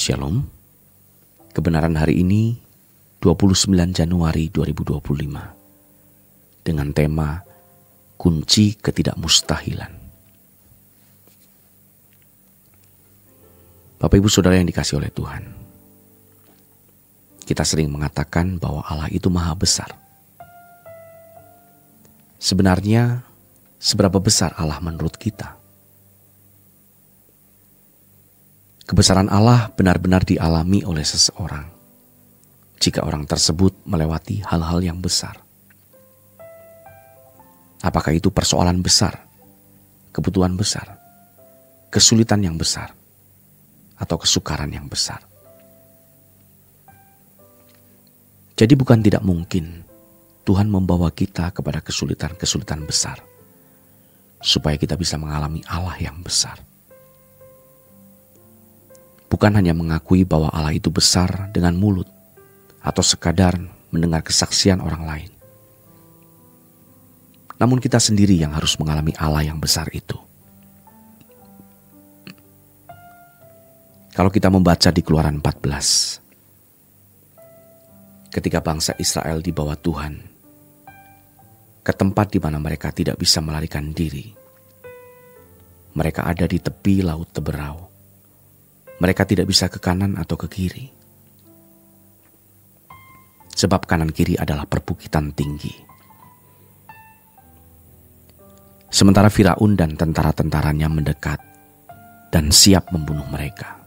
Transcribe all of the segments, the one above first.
Shalom. Kebenaran hari ini 29 Januari 2025 dengan tema Kunci Ketidakmustahilan. Bapak Ibu Saudara yang dikasihi oleh Tuhan, kita sering mengatakan bahwa Allah itu maha besar. Sebenarnya seberapa besar Allah menurut kita? Kebesaran Allah benar-benar dialami oleh seseorang jika orang tersebut melewati hal-hal yang besar. Apakah itu persoalan besar, kebutuhan besar, kesulitan yang besar, atau kesukaran yang besar? Jadi bukan tidak mungkin Tuhan membawa kita kepada kesulitan-kesulitan besar supaya kita bisa mengalami Allah yang besar. Bukan hanya mengakui bahwa Allah itu besar dengan mulut atau sekadar mendengar kesaksian orang lain. Namun kita sendiri yang harus mengalami Allah yang besar itu. Kalau kita membaca di Keluaran 14, ketika bangsa Israel dibawa Tuhan ke tempat di mana mereka tidak bisa melarikan diri. Mereka ada di tepi laut Teberau. Mereka tidak bisa ke kanan atau ke kiri. Sebab kanan kiri adalah perbukitan tinggi. Sementara Firaun dan tentara-tentaranya mendekat dan siap membunuh mereka.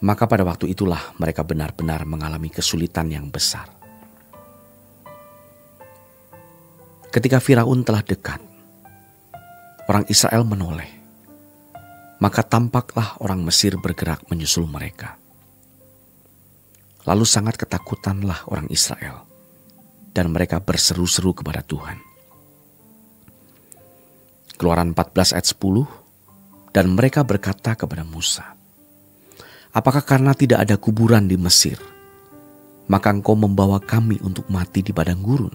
Maka pada waktu itulah mereka benar-benar mengalami kesulitan yang besar. Ketika Firaun telah dekat, orang Israel menoleh. Maka tampaklah orang Mesir bergerak menyusul mereka. Lalu sangat ketakutanlah orang Israel, dan mereka berseru-seru kepada Tuhan. Keluaran 14 ayat 10, dan mereka berkata kepada Musa, "Apakah karena tidak ada kuburan di Mesir, maka engkau membawa kami untuk mati di padang gurun?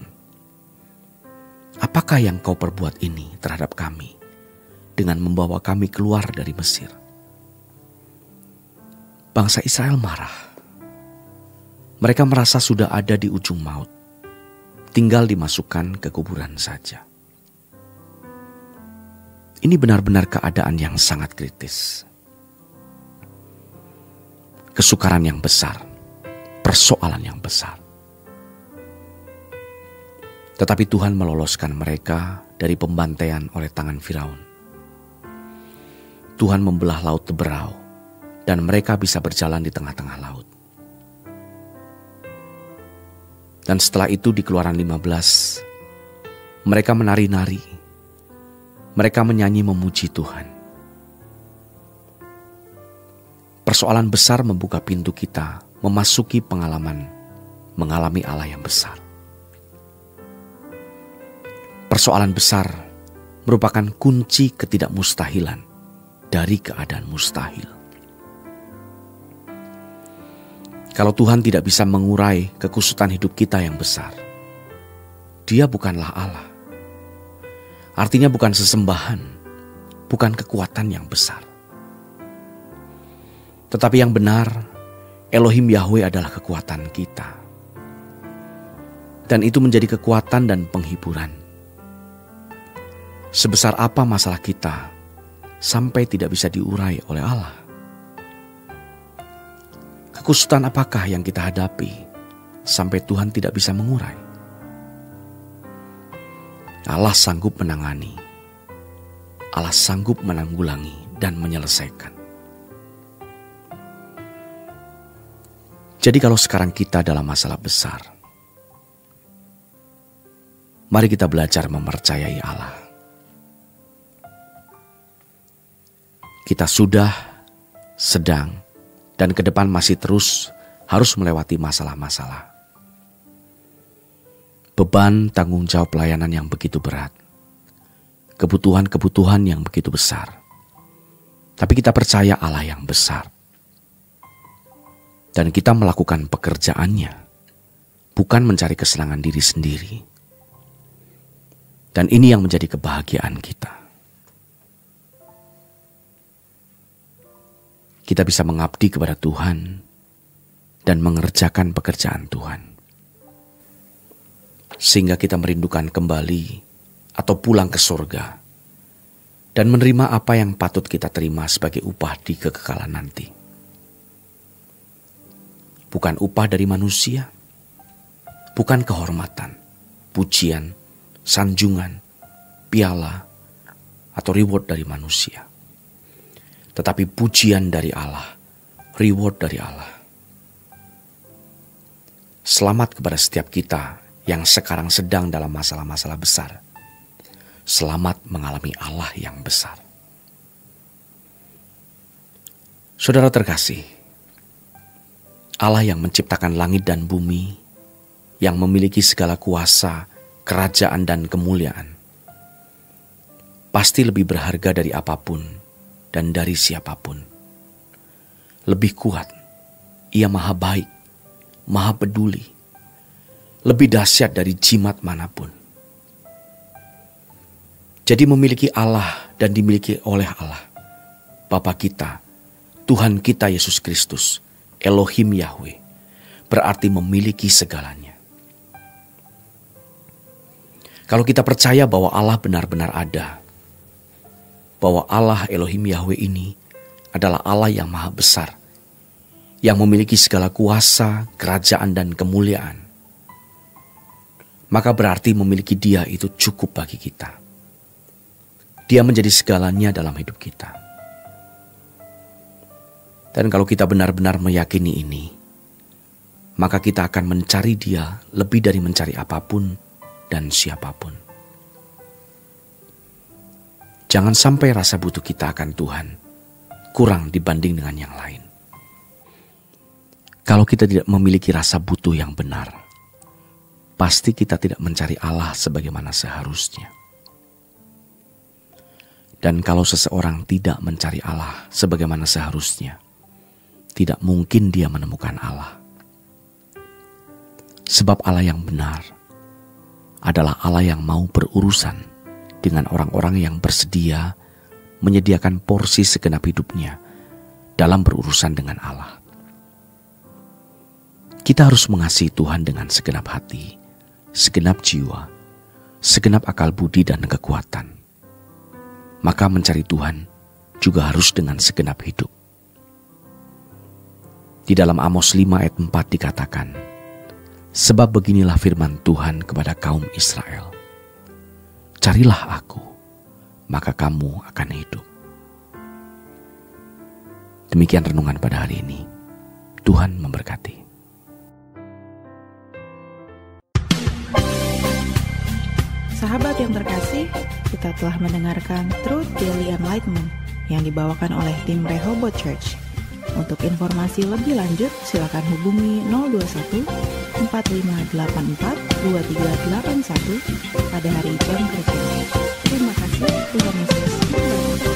Apakah yang kau perbuat ini terhadap kami dengan membawa kami keluar dari Mesir?" Bangsa Israel marah. Mereka merasa sudah ada di ujung maut, tinggal dimasukkan ke kuburan saja. Ini benar-benar keadaan yang sangat kritis. Kesukaran yang besar, persoalan yang besar. Tetapi Tuhan meloloskan mereka dari pembantaian oleh tangan Firaun. Tuhan membelah laut Teberau dan mereka bisa berjalan di tengah-tengah laut. Dan setelah itu di Keluaran 15, mereka menari-nari. Mereka menyanyi memuji Tuhan. Persoalan besar membuka pintu kita memasuki pengalaman mengalami Allah yang besar. Persoalan besar merupakan kunci ketidakmustahilan dari keadaan mustahil. Kalau Tuhan tidak bisa mengurai kekusutan hidup kita yang besar, Dia bukanlah Allah. Artinya bukan sesembahan, bukan kekuatan yang besar. Tetapi yang benar, Elohim Yahweh adalah kekuatan kita. Dan itu menjadi kekuatan dan penghiburan. Sebesar apa masalah kita, sampai tidak bisa diurai oleh Allah? Kekusutan apakah yang kita hadapi sampai Tuhan tidak bisa mengurai? Allah sanggup menangani. Allah sanggup menanggulangi dan menyelesaikan. Jadi kalau sekarang kita dalam masalah besar, mari kita belajar mempercayai Allah. Kita sudah, sedang, dan ke depan masih terus harus melewati masalah-masalah. Beban tanggung jawab pelayanan yang begitu berat. Kebutuhan-kebutuhan yang begitu besar. Tapi kita percaya Allah yang besar. Dan kita melakukan pekerjaannya, bukan mencari kesenangan diri sendiri. Dan ini yang menjadi kebahagiaan kita. kita bisa mengabdi kepada Tuhan dan mengerjakan pekerjaan Tuhan. Sehingga kita merindukan kembali atau pulang ke surga dan menerima apa yang patut kita terima sebagai upah di kekekalan nanti. Bukan upah dari manusia, bukan kehormatan, pujian, sanjungan, piala, atau reward dari manusia. Tetapi pujian dari Allah, reward dari Allah. Selamat kepada setiap kita yang sekarang sedang dalam masalah-masalah besar. Selamat mengalami Allah yang besar. Saudara terkasih, Allah yang menciptakan langit dan bumi, yang memiliki segala kuasa, kerajaan dan kemuliaan, pasti lebih berharga dari apapun dan dari siapapun. Lebih kuat, Ia maha baik, maha peduli, lebih dahsyat dari jimat manapun. Jadi memiliki Allah dan dimiliki oleh Allah, Bapa kita, Tuhan kita Yesus Kristus, Elohim Yahweh, berarti memiliki segalanya. Kalau kita percaya bahwa Allah benar-benar ada, bahwa Allah Elohim Yahweh ini adalah Allah yang maha besar, yang memiliki segala kuasa, kerajaan dan kemuliaan, maka berarti memiliki Dia itu cukup bagi kita. Dia menjadi segalanya dalam hidup kita. Dan kalau kita benar-benar meyakini ini, maka kita akan mencari Dia lebih dari mencari apapun dan siapapun. Jangan sampai rasa butuh kita akan Tuhan kurang dibanding dengan yang lain. Kalau kita tidak memiliki rasa butuh yang benar, pasti kita tidak mencari Allah sebagaimana seharusnya. Dan kalau seseorang tidak mencari Allah sebagaimana seharusnya, tidak mungkin dia menemukan Allah. Sebab Allah yang benar adalah Allah yang mau berurusan dengan orang-orang yang bersedia menyediakan porsi segenap hidupnya dalam berurusan dengan Allah. Kita harus mengasihi Tuhan dengan segenap hati, segenap jiwa, segenap akal budi dan kekuatan. Maka mencari Tuhan juga harus dengan segenap hidup. Di dalam Amos 5 ayat 4 dikatakan, sebab beginilah firman Tuhan kepada kaum Israel, carilah aku, maka kamu akan hidup. Demikian renungan pada hari ini. Tuhan memberkati. Sahabat yang terkasih, kita telah mendengarkan Truth Daily Enlightenment yang dibawakan oleh tim Rehoboth Church. Untuk informasi lebih lanjut, silakan hubungi 021 4584 2381 pada hari jam kerja. Terima kasih, Tuhan Yesus memberkati.